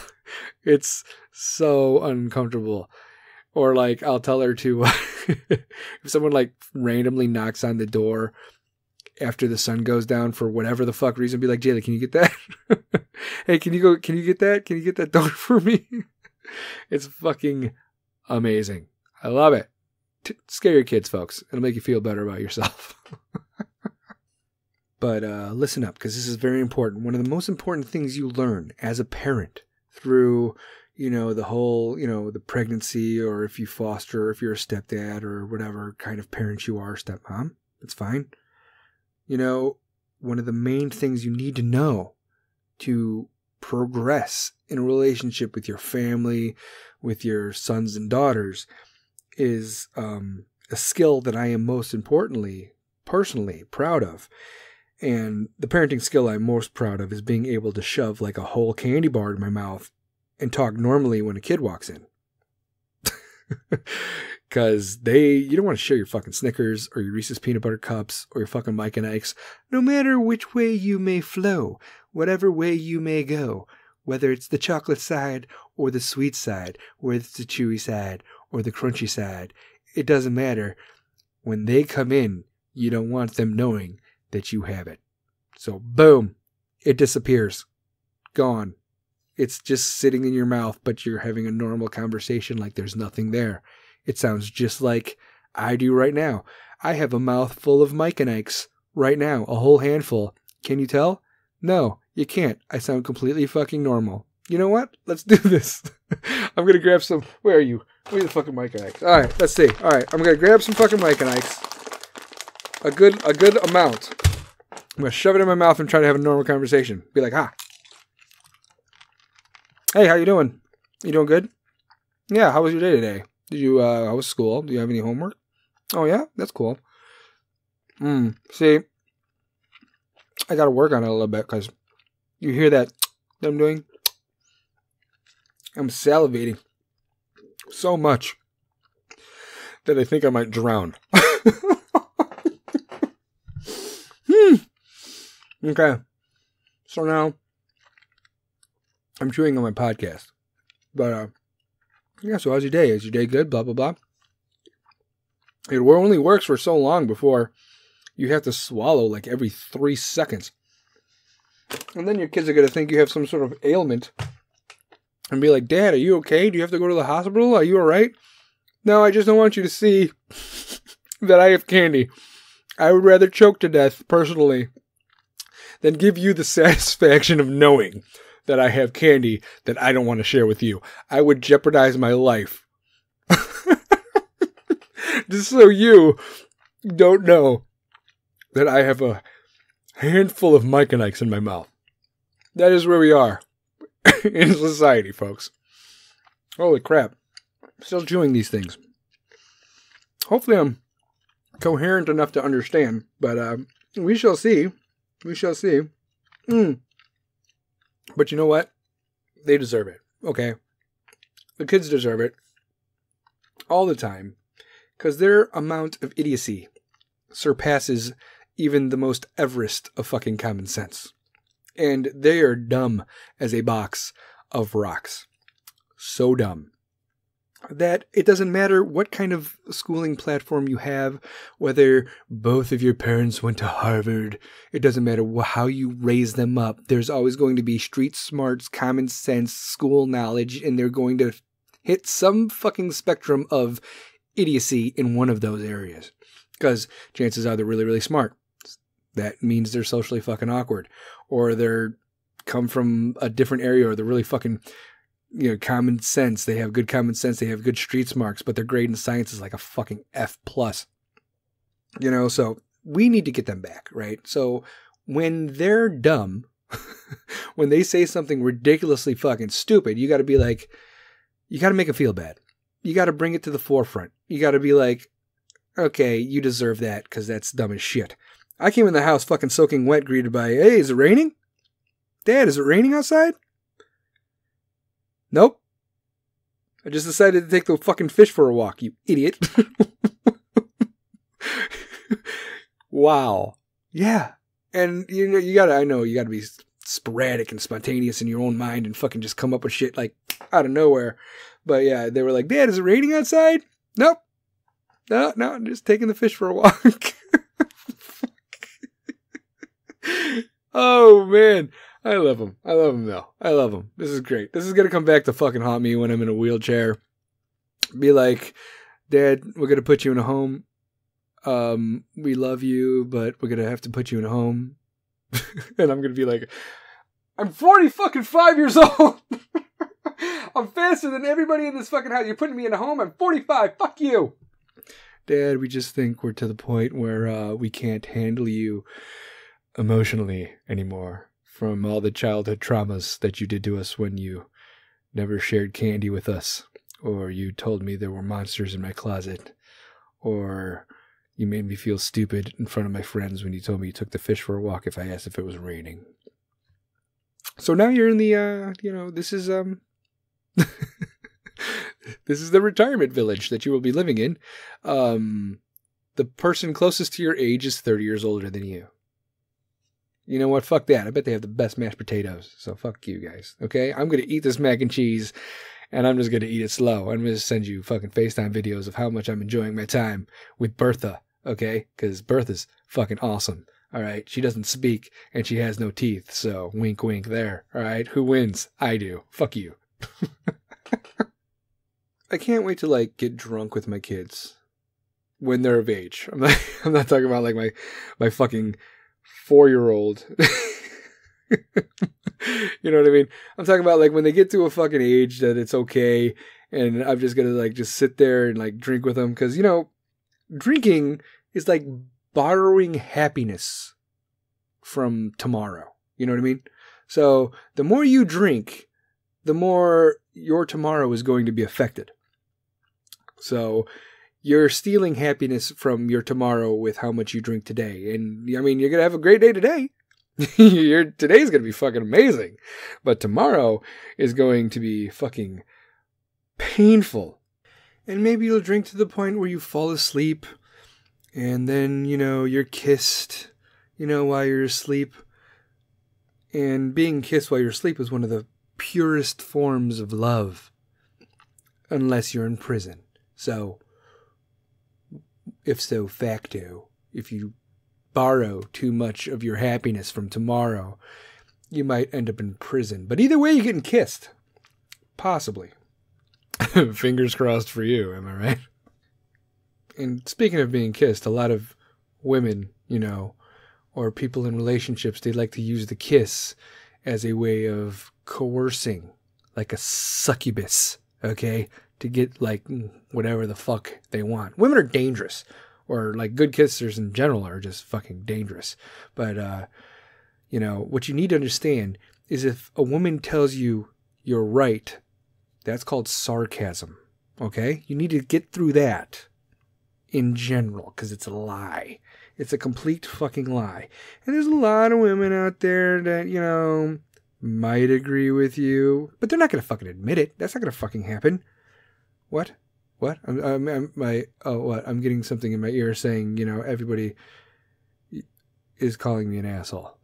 It's so uncomfortable. Or like, I'll tell her to, if someone like randomly knocks on the door after the sun goes down for whatever the fuck reason, be like, Jayla, can you get that? Hey, can you get that? Can you get that door for me? It's fucking amazing. I love it. Scare your kids, folks. It'll make you feel better about yourself. But listen up, because this is very important. One of the most important things you learn as a parent through, the whole, the pregnancy, or if you foster, or if you're a stepdad or whatever kind of parent you are, stepmom, that's fine. One of the main things you need to know to progress in a relationship with your family, with your sons and daughters, is a skill that I am most importantly, personally proud of. And the parenting skill I'm most proud of is being able to shove like a whole candy bar in my mouth and talk normally when a kid walks in. Because you don't want to share your fucking Snickers or your Reese's Peanut Butter Cups or your fucking Mike and Ike's. No matter which way you may flow, whatever way you may go, whether it's the chocolate side or the sweet side, whether it's the chewy side or the crunchy side, it doesn't matter. When they come in, you don't want them knowing that you have it. So boom, it disappears. Gone. It's just sitting in your mouth, but you're having a normal conversation like there's nothing there. It sounds just like I do right now. I have a mouth full of Mike and Ike's right now, a whole handful. Can you tell? No, you can't. I sound completely fucking normal. You know what? Let's do this. I'm going to grab some. Where are you? Where's the fucking Mike and Ike's? All right, let's see. All right, I'm going to grab some fucking Mike and Ike's. A good amount. I'm going to shove it in my mouth and try to have a normal conversation. Be like, hey, how you doing? You doing good? Yeah, how was your day today? How was school? Do you have any homework? Oh, yeah? That's cool. See, I got to work on it a little bit because you hear that I'm doing? I'm salivating so much that I think I might drown. Okay. So now I'm chewing on my podcast. But, yeah, so how's your day? Is your day good? Blah, blah, blah. It only works for so long before you have to swallow like every 3 seconds. And then your kids are going to think you have some sort of ailment and be like, Dad, are you okay? Do you have to go to the hospital? Are you all right? No, I just don't want you to see that I have candy. I would rather choke to death, personally, than give you the satisfaction of knowing that I have candy that I don't want to share with you. I would jeopardize my life. Just so you don't know that I have a handful of Mike and Ike's in my mouth. That is where we are in society, folks. Holy crap. I'm still chewing these things. Hopefully I'm coherent enough to understand, but we shall see. We shall see. But you know what? They deserve it. Okay? The kids deserve it. All the time. Because their amount of idiocy surpasses even the most Everest of fucking common sense. And they are dumb as a box of rocks. So dumb that it doesn't matter what kind of schooling platform you have, whether both of your parents went to Harvard, it doesn't matter how you raise them up. There's always going to be street smarts, common sense, school knowledge, and they're going to hit some fucking spectrum of idiocy in one of those areas. Because chances are they're really, really smart. That means they're socially fucking awkward. Or they're come from a different area, or they're really fucking, common sense. They have good common sense. They have good street smarts, but their grade in science is like a fucking F+. So we need to get them back, right? So when they're dumb, when they say something ridiculously fucking stupid, you got to be like, you got to make them feel bad. You got to bring it to the forefront. You got to be like, okay, you deserve that because that's dumb as shit. I came in the house fucking soaking wet, greeted by, hey, is it raining? Dad, is it raining outside? Nope. I just decided to take the fucking fish for a walk, you idiot. Wow. Yeah. And you gotta be sporadic and spontaneous in your own mind and fucking just come up with shit like out of nowhere. But yeah, they were like, Dad, is it raining outside? Nope. No, I'm just taking the fish for a walk. Oh, man. I love him. I love him, though. I love him. This is great. This is going to come back to fucking haunt me when I'm in a wheelchair. Be like, Dad, we're going to put you in a home. We love you, but we're going to have to put you in a home. And I'm going to be like, I'm 40 fucking 5 years old. I'm faster than everybody in this fucking house. You're putting me in a home. I'm 45. Fuck you. Dad, we just think we're to the point where we can't handle you emotionally anymore from all the childhood traumas that you did to us when you never shared candy with us, or you told me there were monsters in my closet, or you made me feel stupid in front of my friends when you told me you took the fish for a walk if I asked if it was raining. So now you're in the, this is, this is the retirement village that you will be living in. The person closest to your age is 30 years older than you. You know what? Fuck that. I bet they have the best mashed potatoes. So fuck you guys. Okay? I'm going to eat this mac and cheese, and I'm just going to eat it slow. I'm going to send you fucking FaceTime videos of how much I'm enjoying my time with Bertha. Okay? Because Bertha's fucking awesome. All right? She doesn't speak, and she has no teeth. So wink, wink there. All right? Who wins? I do. Fuck you. I can't wait to get drunk with my kids when they're of age. I'm not talking about my fucking 4-year-old. You know what I mean? I'm talking about when they get to a fucking age that it's okay, and I'm just gonna just sit there and drink with them, because drinking is like borrowing happiness from tomorrow. You know what I mean? So the more you drink, the more your tomorrow is going to be affected. So you're stealing happiness from your tomorrow with how much you drink today. And I mean, you're going to have a great day today. Today's going to be fucking amazing. But tomorrow is going to be fucking painful. And maybe you'll drink to the point where you fall asleep. And then, you're kissed, while you're asleep. And being kissed while you're asleep is one of the purest forms of love. Unless you're in prison. So, if so facto, if you borrow too much of your happiness from tomorrow, you might end up in prison. But either way, you're getting kissed. Possibly. Fingers crossed for you, am I right? And speaking of being kissed, a lot of women, or people in relationships, they like to use the kiss as a way of coercing, like a succubus, okay? To get whatever the fuck they want. Women are dangerous, or good kissers in general are just fucking dangerous. But what you need to understand is if a woman tells you you're right, that's called sarcasm. Okay? You need to get through that in general, because it's a lie. It's a complete fucking lie. And there's a lot of women out there that, might agree with you, but they're not going to fucking admit it. That's not going to fucking happen. What? I'm getting something in my ear saying, everybody is calling me an asshole.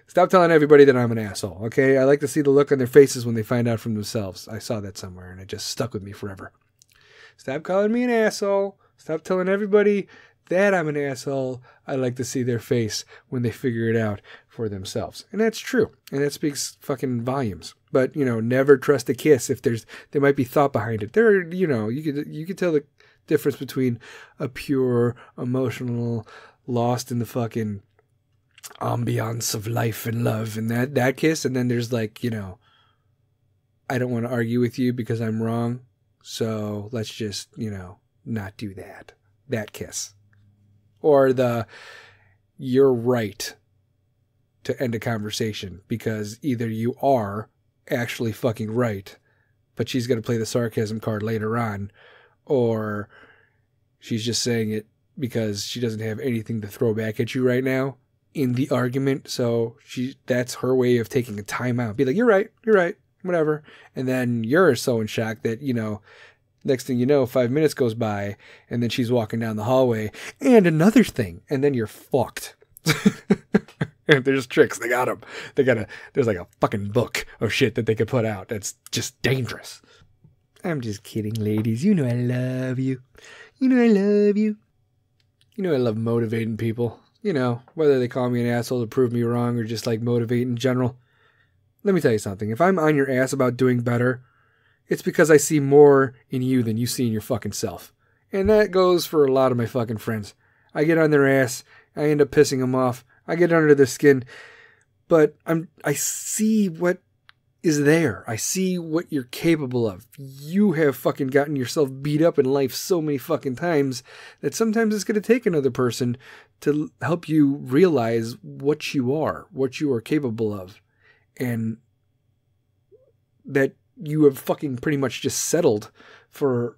Stop telling everybody that I'm an asshole, okay? I like to see the look on their faces when they find out from themselves. I saw that somewhere, and it just stuck with me forever. Stop calling me an asshole. Stop telling everybody that I'm an asshole. I like to see their face when they figure it out for themselves. And that's true. And that speaks fucking volumes. But, never trust a kiss if there might be thought behind it. You could tell the difference between a pure, emotional, lost in the fucking ambiance of life and love and that kiss. And then there's I don't want to argue with you because I'm wrong. So let's just, not do that. That kiss. Or you're right to end a conversation because either you are actually fucking right, but she's going to play the sarcasm card later on, or she's just saying it because she doesn't have anything to throw back at you right now in the argument. So that's her way of taking a time out. Be like, you're right. whatever. And then you're so in shock that, next thing you know, 5 minutes goes by and then she's walking down the hallway and another thing. And then you're fucked. And there's tricks. They got them. There's like a fucking book of shit that they could put out. That's just dangerous. I'm just kidding, ladies. You know I love you. You know I love you. You know I love motivating people. Whether they call me an asshole to prove me wrong or just like motivate in general. Let me tell you something. If I'm on your ass about doing better, it's because I see more in you than you see in your fucking self. And that goes for a lot of my fucking friends. I get on their ass. I end up pissing them off. I get under their skin. But I see what is there. I see what you're capable of. You have fucking gotten yourself beat up in life so many fucking times that sometimes it's going to take another person to help you realize what you are capable of. And that you have fucking pretty much just settled for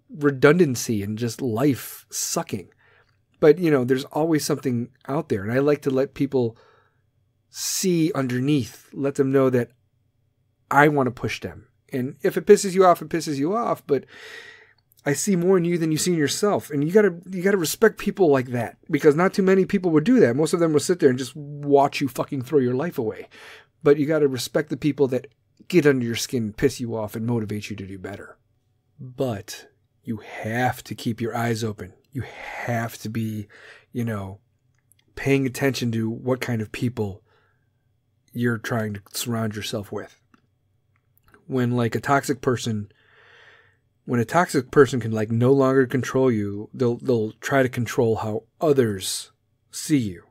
redundancy and just life sucking. But, there's always something out there. And I like to let people see underneath, let them know that I want to push them. And if it pisses you off, it pisses you off. But I see more in you than you see in yourself. And you gotta respect people like that. Because not too many people would do that. Most of them will sit there and just watch you fucking throw your life away. But you gotta respect the people that get under your skin, piss you off, and motivate you to do better. But you have to keep your eyes open. You have to be, paying attention to what kind of people you're trying to surround yourself with. When a toxic person can no longer control you, they'll try to control how others see you.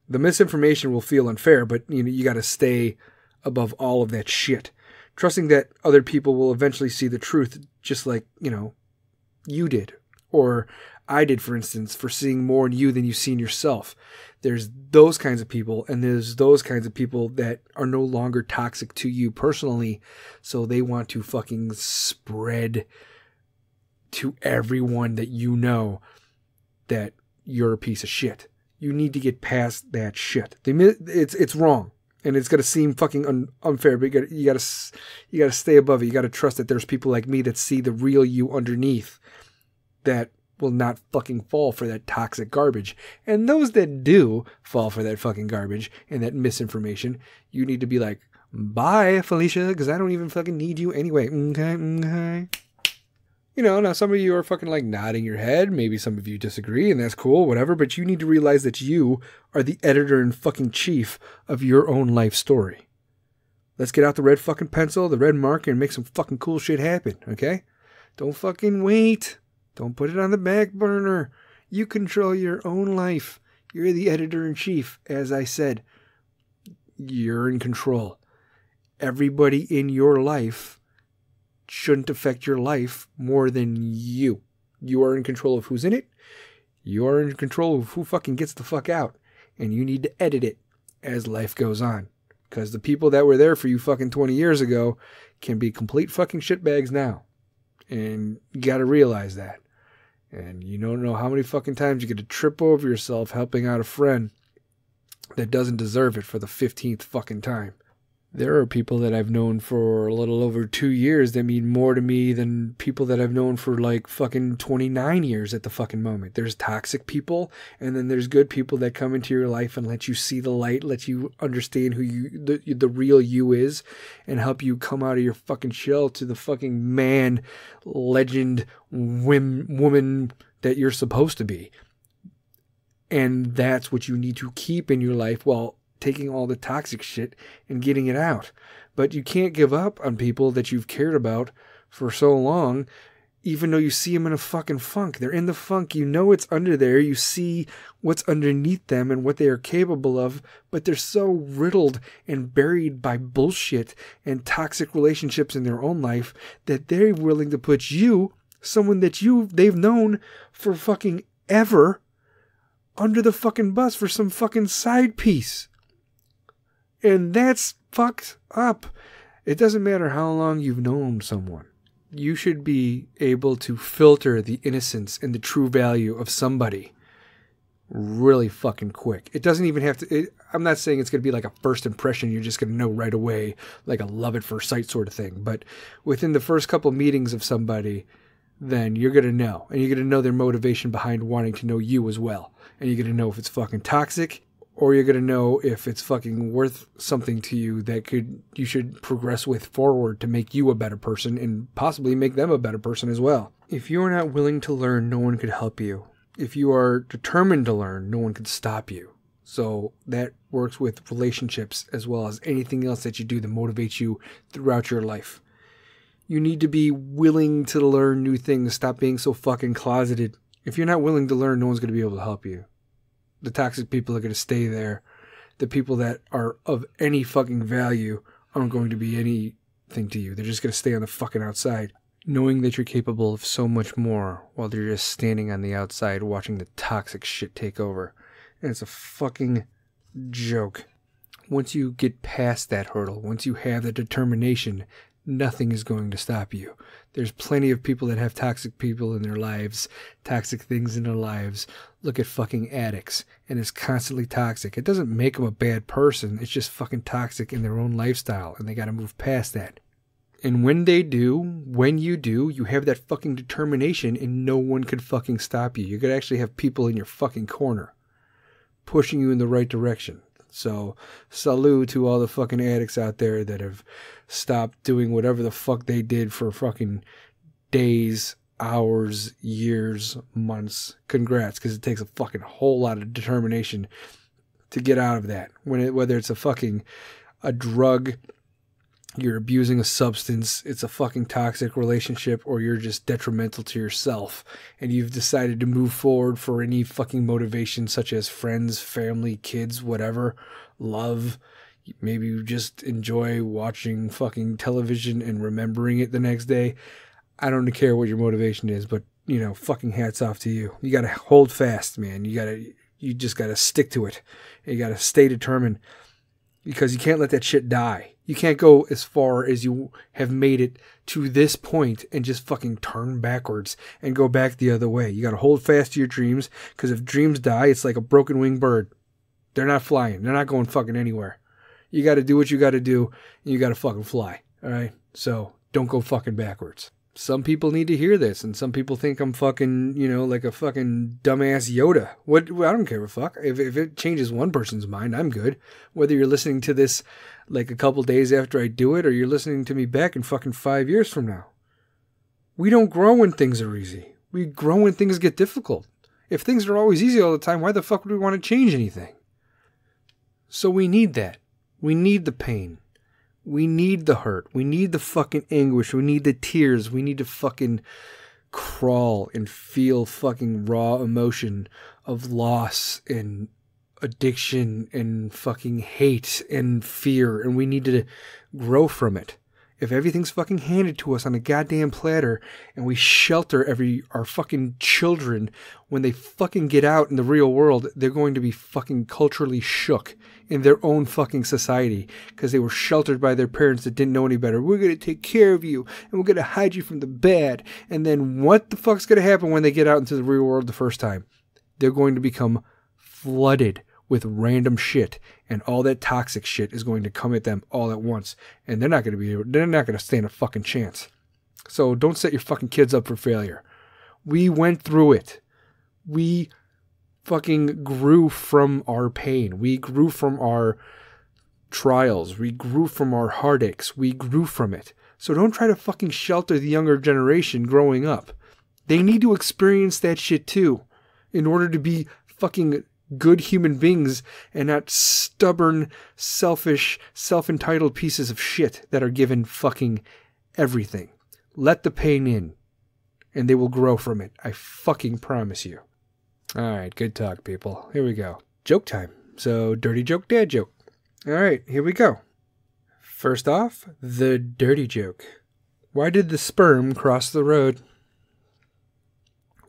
The misinformation will feel unfair, but you got to stay above all of that shit, trusting that other people will eventually see the truth, just like you did, or I did, for instance, for seeing more in you than you see in yourself. There's those kinds of people, and there's those kinds of people that are no longer toxic to you personally, so they want to fucking spread to everyone that you know that you're a piece of shit. You need to get past that shit. It's wrong, and it's gonna seem fucking unfair, but you gotta stay above it. You gotta trust that there's people like me that see the real you underneath, that will not fucking fall for that toxic garbage. And those that do fall for that fucking garbage and that misinformation, you need to be like, bye, Felicia, because I don't even fucking need you anyway. Okay. Now some of you are fucking nodding your head. Maybe some of you disagree, and that's cool, whatever. But you need to realize that you are the editor and fucking chief of your own life story. Let's get out the red fucking pencil, the red marker, and make some fucking cool shit happen, okay? Don't fucking wait. Don't put it on the back burner. You control your own life. You're the editor-in-chief. As I said, you're in control. Everybody in your life shouldn't affect your life more than you. You are in control of who's in it. You are in control of who fucking gets the fuck out. And you need to edit it as life goes on. Because the people that were there for you fucking 20 years ago can be complete fucking shitbags now. And you gotta realize that. And you don't know how many fucking times you get to trip over yourself helping out a friend that doesn't deserve it for the 15th fucking time. There are people that I've known for a little over 2 years that mean more to me than people that I've known for fucking 29 years at the fucking moment. There's toxic people, and then there's good people that come into your life and let you see the light, let you understand who the real you is, and help you come out of your fucking shell to the fucking man, legend, woman that you're supposed to be. And that's what you need to keep in your life while taking all the toxic shit and getting it out. But you can't give up on people that you've cared about for so long, even though you see them in a fucking funk. They're in the funk. You know it's under there. You see what's underneath them and what they are capable of, but they're so riddled and buried by bullshit and toxic relationships in their own life that they're willing to put you, someone that they've known for fucking ever, under the fucking bus for some fucking side piece. And that's fucked up. It doesn't matter how long you've known someone. You should be able to filter the innocence and the true value of somebody really fucking quick. It doesn't even have to... I'm not saying it's going to be like a first impression. You're just going to know right away, like a love at first sight sort of thing. But within the first couple meetings of somebody, then you're going to know. And you're going to know their motivation behind wanting to know you as well. And you're going to know if it's fucking toxic, or you're going to know if it's fucking worth something to you that you should progress with forward to make you a better person and possibly make them a better person as well. If you are not willing to learn, no one could help you. If you are determined to learn, no one could stop you. So that works with relationships as well as anything else that you do that motivates you throughout your life. You need to be willing to learn new things. Stop being so fucking closeted. If you're not willing to learn, no one's going to be able to help you. The toxic people are going to stay there. The people that are of any fucking value aren't going to be anything to you. They're just going to stay on the fucking outside. Knowing that you're capable of so much more while you're just standing on the outside watching the toxic shit take over. And it's a fucking joke. Once you get past that hurdle, once you have the determination, nothing is going to stop you. There's plenty of people that have toxic people in their lives, toxic things in their lives. Look at fucking addicts, and it's constantly toxic. It doesn't make them a bad person. It's just fucking toxic in their own lifestyle, and they got to move past that. And when you do, you have that fucking determination, and no one could fucking stop you. You could actually have people in your fucking corner pushing you in the right direction. So, salute to all the fucking addicts out there that have stopped doing whatever the fuck they did for fucking days, hours, years, months. Congrats, because it takes a fucking whole lot of determination to get out of that. Whether it's a drug, you're abusing a substance, it's a fucking toxic relationship, or you're just detrimental to yourself, and you've decided to move forward for any fucking motivation such as friends, family, kids, whatever, love. Maybe you just enjoy watching fucking television and remembering it the next day. I don't care what your motivation is, but, fucking hats off to you. You gotta hold fast, man. You just gotta stick to it. You gotta stay determined, because you can't let that shit die. You can't go as far as you have made it to this point and just fucking turn backwards and go back the other way. You got to hold fast to your dreams, because if dreams die, it's like a broken winged bird. They're not flying. They're not going fucking anywhere. You got to do what you got to do, and you got to fucking fly. All right? So don't go fucking backwards. Some people need to hear this, and some people think I'm fucking, like a fucking dumbass Yoda. I don't give a fuck. If it changes one person's mind, I'm good. Whether you're listening to this like a couple days after I do it, or you're listening to me back in fucking 5 years from now. We don't grow when things are easy. We grow when things get difficult. If things are always easy all the time, why the fuck would we want to change anything? So we need that. We need the pain. We need the hurt. We need the fucking anguish. We need the tears. We need to fucking crawl and feel fucking raw emotion of loss and addiction and fucking hate and fear. And we need to grow from it. If everything's fucking handed to us on a goddamn platter and we shelter our fucking children, when they fucking get out in the real world, they're going to be fucking culturally shook in their own fucking society because they were sheltered by their parents that didn't know any better. We're going to take care of you and we're going to hide you from the bad. And then what the fuck's going to happen when they get out into the real world the first time? They're going to become flooded with random shit, and all that toxic shit is going to come at them all at once, and they're not going to stand a fucking chance. So don't set your fucking kids up for failure. We went through it. We fucking grew from our pain. We grew from our trials. We grew from our heartaches. We grew from it. So don't try to fucking shelter the younger generation growing up. They need to experience that shit too, in order to be fucking good human beings and not stubborn, selfish, self-entitled pieces of shit that are given fucking everything. Let the pain in, and they will grow from it. I fucking promise you. Alright, good talk, people. Here we go. Joke time. So, dirty joke, dad joke. Alright, here we go. First off, the dirty joke. Why did the sperm cross the road?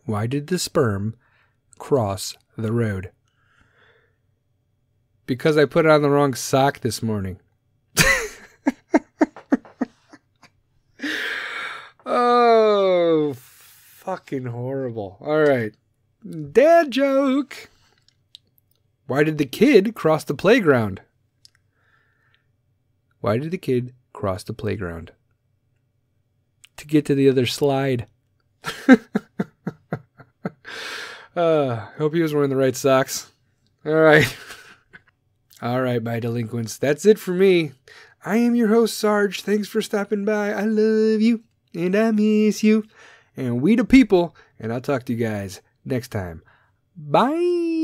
Why did the sperm cross the road? Because I put on the wrong sock this morning. Oh, fucking horrible. All right. Dad joke. Why did the kid cross the playground? Why did the kid cross the playground? To get to the other slide. Hope he was wearing the right socks. All right. All right, my delinquents. That's it for me. I am your host, Sarge. Thanks for stopping by. I love you, and I miss you. And we the people, and I'll talk to you guys next time. Bye.